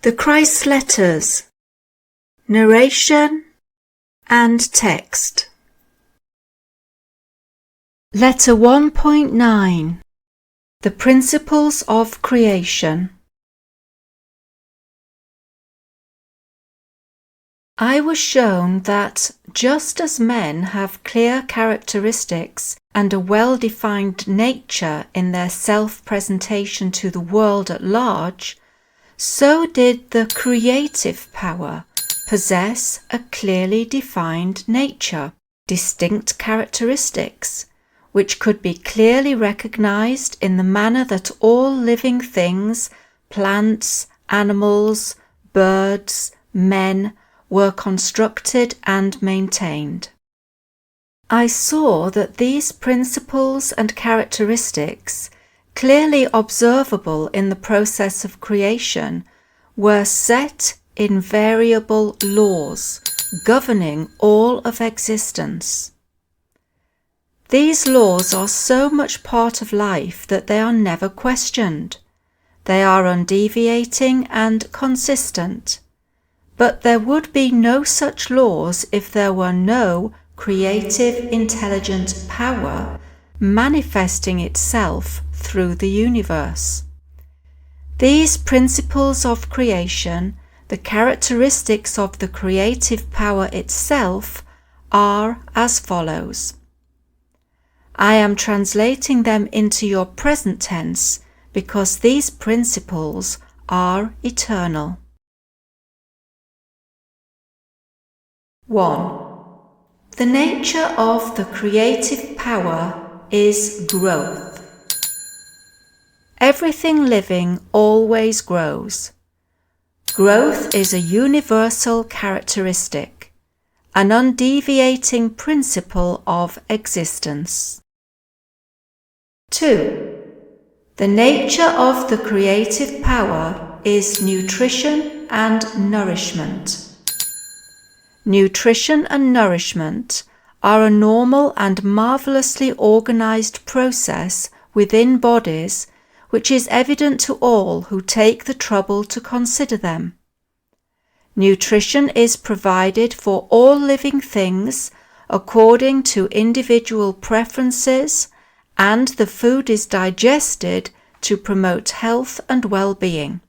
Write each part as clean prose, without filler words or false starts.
The Christ letters, narration and text. Letter 1.9. The principles of creation. I was shown that just as men have clear characteristics and a well-defined nature in their self-presentation to the world at large, so did the creative power possess a clearly defined nature, distinct characteristics, which could be clearly recognized in the manner that all living things, plants, animals, birds, men, were constructed and maintained. I saw that these principles and characteristics, clearly observable in the process of creation, were set invariable laws governing all of existence. These laws are so much part of life that they are never questioned. They are undeviating and consistent. But there would be no such laws if there were no creative, intelligent power manifesting itself through the universe. These principles of creation, the characteristics of the creative power itself, are as follows. I am translating them into your present tense because these principles are eternal. 1. The nature of the creative power is growth. Everything living always grows. Growth is a universal characteristic, an undeviating principle of existence. 2. The nature of the creative power is nutrition and nourishment. Nutrition and nourishment are a normal and marvelously organized process within bodies which is evident to all who take the trouble to consider them. Nutrition is provided for all living things according to individual preferences, and the food is digested to promote health and well-being.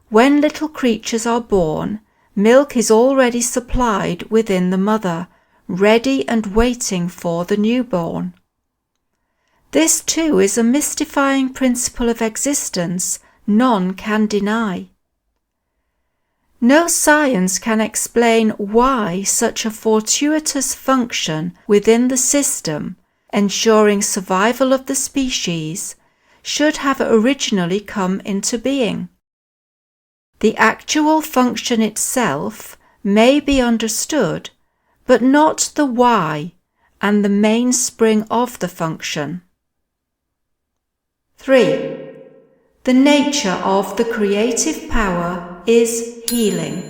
When little creatures are born, milk is already supplied within the mother, ready and waiting for the newborn. This too is a mystifying principle of existence none can deny. No science can explain why such a fortuitous function within the system, ensuring survival of the species, should have originally come into being. The actual function itself may be understood, but not the why and the mainspring of the function. 3. The nature of the creative power is healing.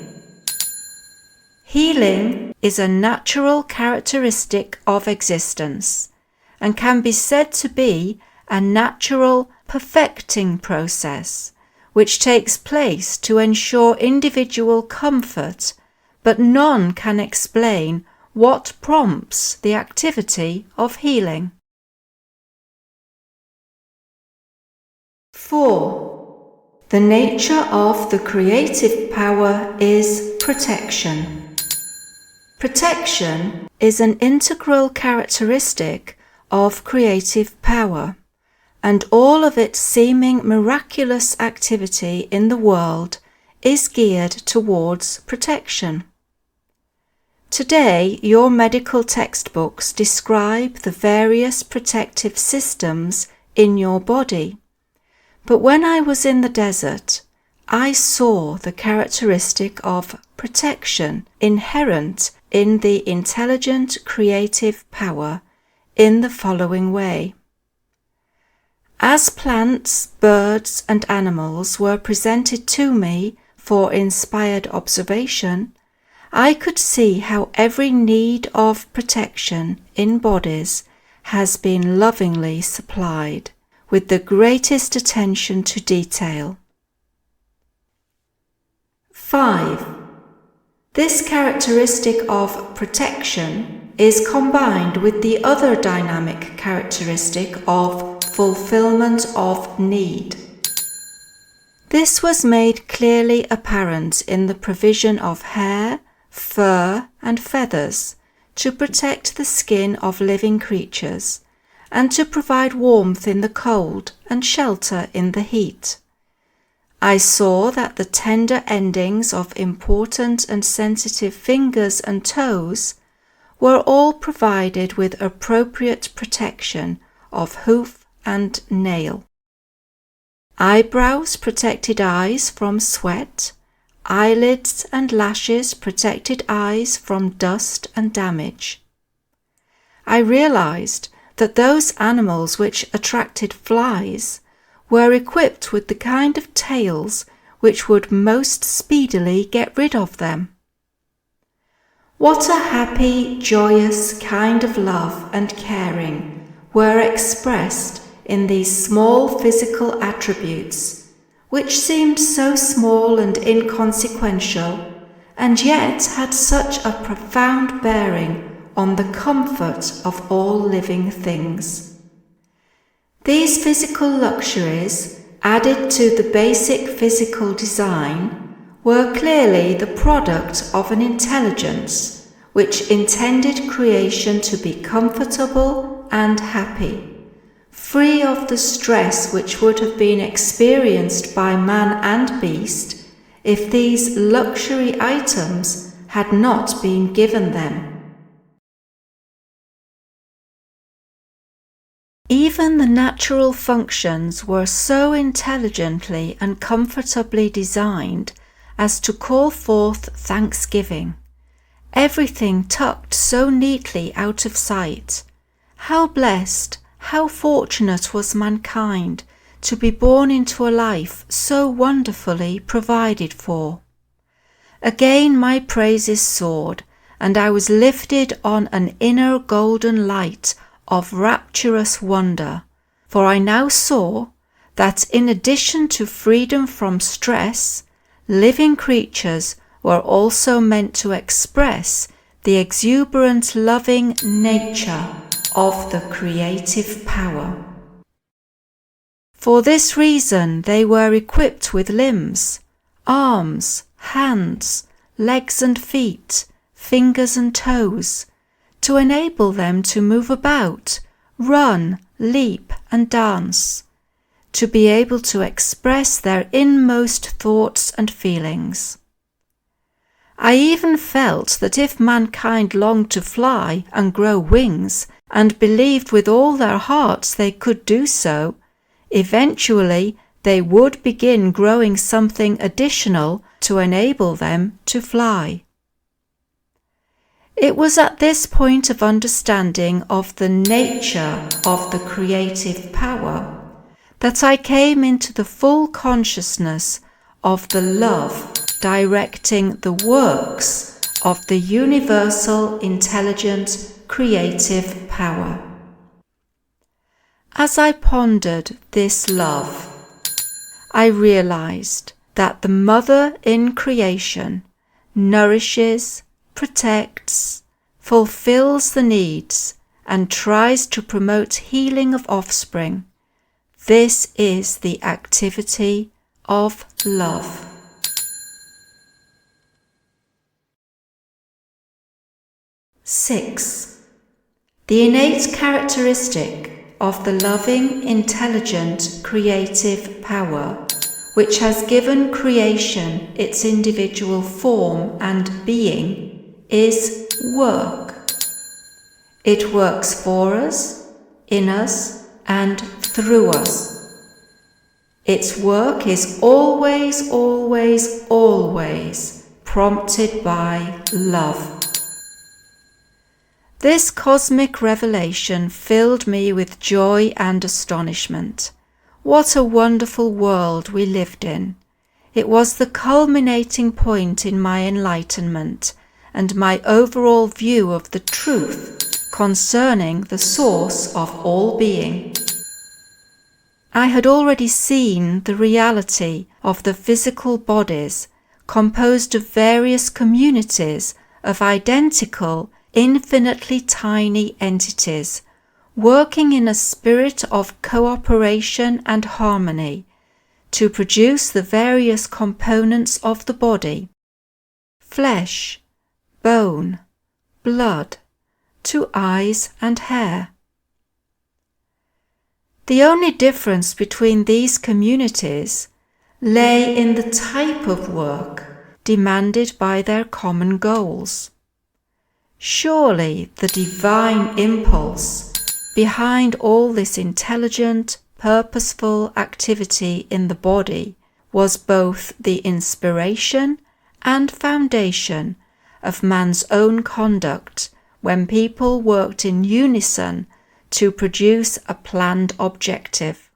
Healing is a natural characteristic of existence and can be said to be a natural perfecting process which takes place to ensure individual comfort, but none can explain what prompts the activity of healing. 4. The nature of the creative power is protection. Protection is an integral characteristic of creative power, and all of its seeming miraculous activity in the world is geared towards protection. Today, your medical textbooks describe the various protective systems in your body. But when I was in the desert, I saw the characteristic of protection inherent in the intelligent creative power in the following way. As plants, birds, and animals were presented to me for inspired observation, I could see how every need of protection in bodies has been lovingly supplied, with the greatest attention to detail. 5. This characteristic of protection is combined with the other dynamic characteristic of fulfillment of need. This was made clearly apparent in the provision of hair, fur, and feathers to protect the skin of living creatures, and to provide warmth in the cold and shelter in the heat. I saw that the tender endings of important and sensitive fingers and toes were all provided with appropriate protection of hoof and nail. Eyebrows protected eyes from sweat, eyelids and lashes protected eyes from dust and damage. I realized that those animals which attracted flies were equipped with the kind of tails which would most speedily get rid of them. What a happy, joyous kind of love and caring were expressed in these small physical attributes, which seemed so small and inconsequential, and yet had such a profound bearing on the comfort of all living things. These physical luxuries, added to the basic physical design, were clearly the product of an intelligence which intended creation to be comfortable and happy, free of the stress which would have been experienced by man and beast if these luxury items had not been given them. Even the natural functions were so intelligently and comfortably designed as to call forth thanksgiving. Everything tucked so neatly out of sight. How blessed, how fortunate was mankind to be born into a life so wonderfully provided for. Again my praises soared, and I was lifted on an inner golden light of rapturous wonder, for I now saw that in addition to freedom from stress, living creatures were also meant to express the exuberant loving nature of the creative power. For this reason they were equipped with limbs, arms, hands, legs and feet, fingers and toes, to enable them to move about, run, leap, and dance, to be able to express their inmost thoughts and feelings. I even felt that if mankind longed to fly and grow wings, and believed with all their hearts they could do so, eventually they would begin growing something additional to enable them to fly. It was at this point of understanding of the nature of the creative power that I came into the full consciousness of the love directing the works of the universal, intelligent, creative power. As I pondered this love, I realized that the Mother in creation nourishes, protects, fulfills the needs, and tries to promote healing of offspring. This is the activity of love. (6) The innate characteristic of the loving, intelligent, creative power, which has given creation its individual form and being, is work. It works for us, in us, and through us. Its work is always, always, always prompted by love. This cosmic revelation filled me with joy and astonishment. What a wonderful world we lived in! It was the culminating point in my enlightenment and my overall view of the truth concerning the source of all being. I had already seen the reality of the physical bodies composed of various communities of identical, infinitely tiny entities, working in a spirit of cooperation and harmony to produce the various components of the body: flesh, bone, blood, to eyes and hair. The only difference between these communities lay in the type of work demanded by their common goals. Surely the divine impulse behind all this intelligent, purposeful activity in the body was both the inspiration and foundation of man's own conduct when people worked in unison to produce a planned objective.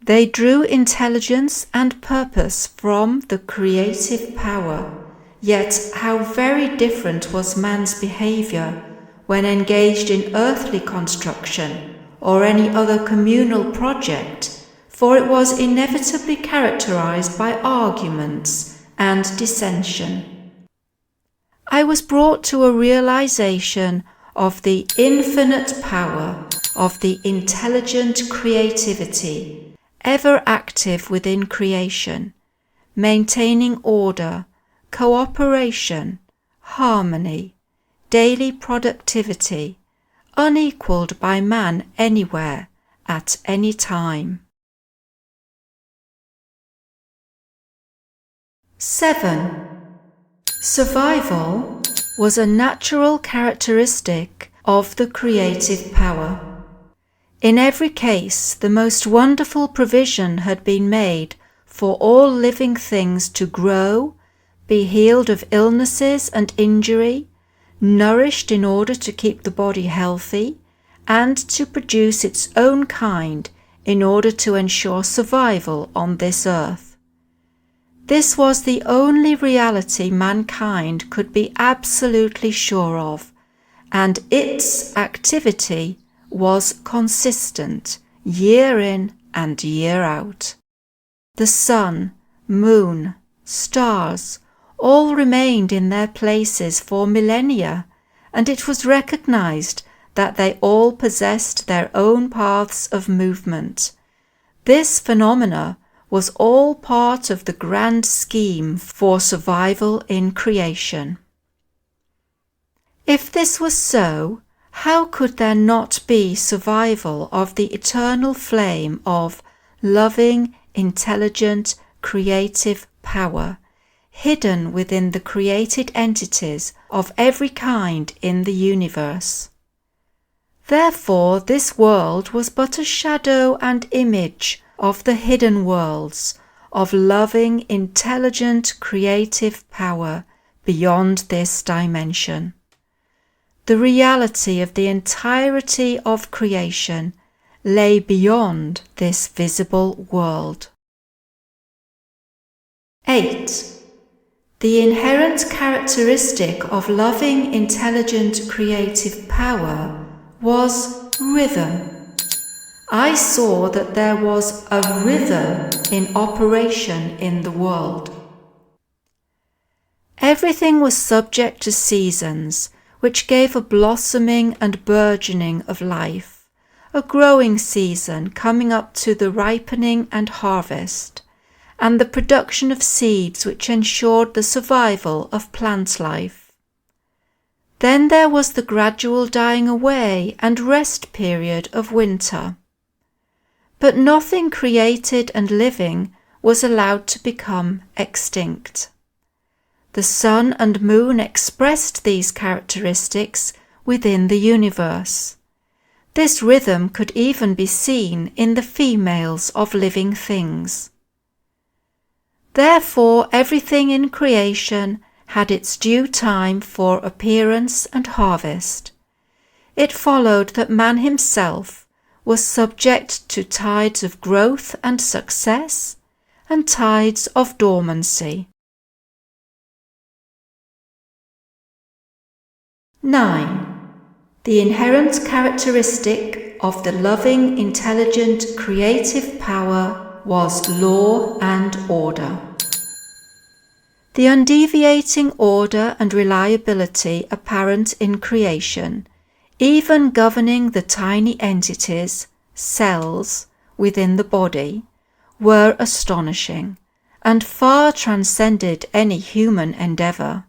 They drew intelligence and purpose from the creative power, yet how very different was man's behavior when engaged in earthly construction or any other communal project, for it was inevitably characterized by arguments and dissension. I was brought to a realization of the infinite power of the intelligent creativity, ever active within creation, maintaining order, cooperation, harmony, daily productivity, unequaled by man anywhere, at any time. 7. Survival was a natural characteristic of the creative power. In every case, the most wonderful provision had been made for all living things to grow, be healed of illnesses and injury, nourished in order to keep the body healthy, and to produce its own kind in order to ensure survival on this earth. This was the only reality mankind could be absolutely sure of, and its activity was consistent year in and year out. The sun, moon, stars, all remained in their places for millennia, and it was recognized that they all possessed their own paths of movement. This phenomena was all part of the grand scheme for survival in creation. If this was so, how could there not be survival of the eternal flame of loving, intelligent, creative power, hidden within the created entities of every kind in the universe? Therefore, this world was but a shadow and image of the hidden worlds of loving, intelligent, creative power beyond this dimension. The reality of the entirety of creation lay beyond this visible world. 8. The inherent characteristic of loving, intelligent, creative power was rhythm. I saw that there was a rhythm in operation in the world. Everything was subject to seasons, which gave a blossoming and burgeoning of life, a growing season coming up to the ripening and harvest, and the production of seeds which ensured the survival of plant life. Then there was the gradual dying away and rest period of winter. But nothing created and living was allowed to become extinct. The sun and moon expressed these characteristics within the universe. This rhythm could even be seen in the females of living things. Therefore, everything in creation had its due time for appearance and harvest. It followed that man himself was subject to tides of growth and success and tides of dormancy. 9. The inherent characteristic of the loving, intelligent, creative power was law and order. The undeviating order and reliability apparent in creation, even governing the tiny entities, cells, within the body, were astonishing, and far transcended any human endeavour.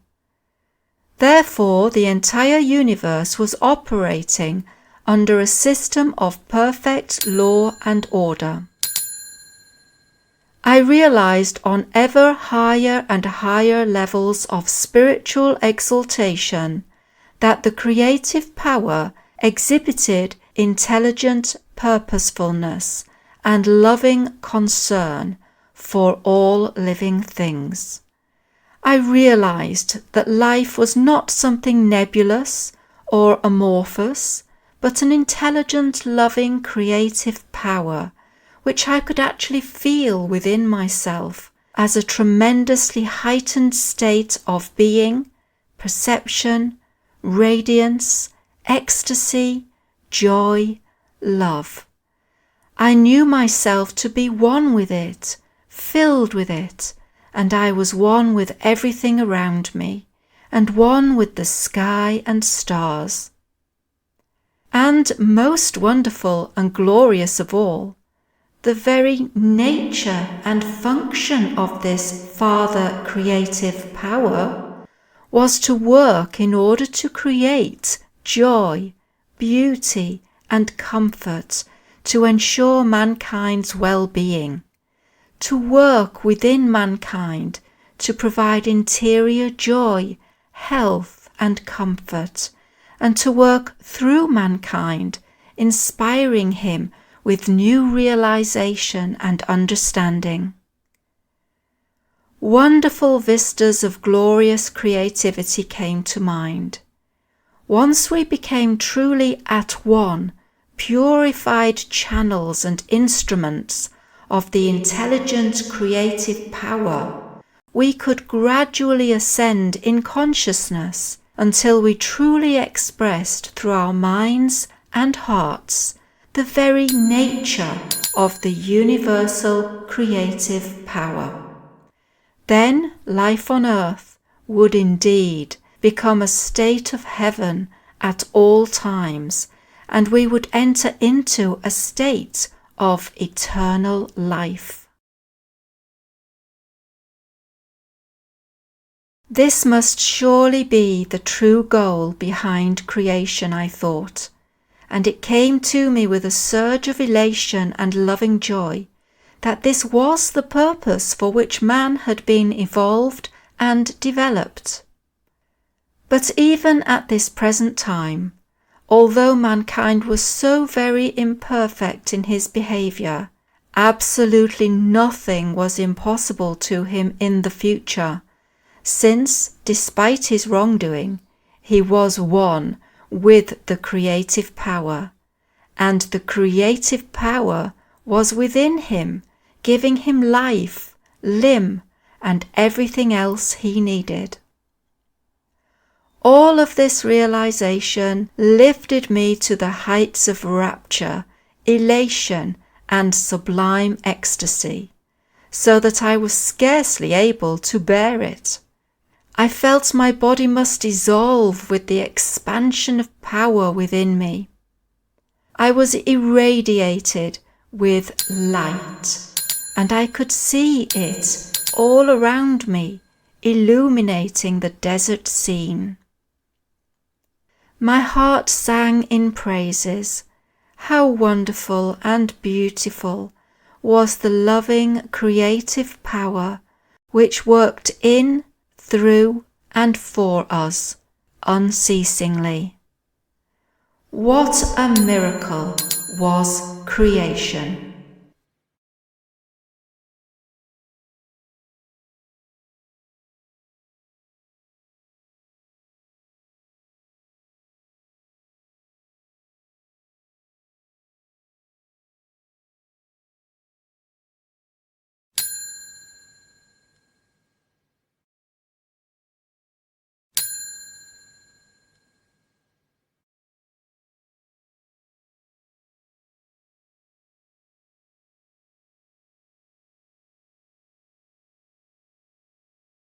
Therefore, the entire universe was operating under a system of perfect law and order. I realized on ever higher and higher levels of spiritual exaltation that the creative power exhibited intelligent purposefulness and loving concern for all living things. I realized that life was not something nebulous or amorphous, but an intelligent, loving, creative power which I could actually feel within myself as a tremendously heightened state of being, perception, radiance, ecstasy, joy, love. I knew myself to be one with it, filled with it, and I was one with everything around me, and one with the sky and stars. And most wonderful and glorious of all, the very nature and function of this Father creative power was to work in order to create joy, beauty, and comfort to ensure mankind's well-being, to work within mankind to provide interior joy, health, and comfort, and to work through mankind, inspiring him with new realization and understanding. Wonderful vistas of glorious creativity came to mind. Once we became truly at one, purified channels and instruments of the intelligent creative power, we could gradually ascend in consciousness until we truly expressed through our minds and hearts the very nature of the universal creative power. Then life on earth would indeed become a state of heaven at all times, and we would enter into a state of eternal life. This must surely be the true goal behind creation, I thought, and it came to me with a surge of elation and loving joy that this was the purpose for which man had been evolved and developed. But even at this present time, although mankind was so very imperfect in his behaviour, absolutely nothing was impossible to him in the future, since, despite his wrongdoing, he was one with the creative power, and the creative power was within him, giving him life, limb, and everything else he needed. All of this realization lifted me to the heights of rapture, elation, and sublime ecstasy, so that I was scarcely able to bear it. I felt my body must dissolve with the expansion of power within me. I was irradiated with light, and I could see it all around me, illuminating the desert scene. My heart sang in praises. How wonderful and beautiful was the loving creative power which worked in, through, and for us unceasingly. What a miracle was creation!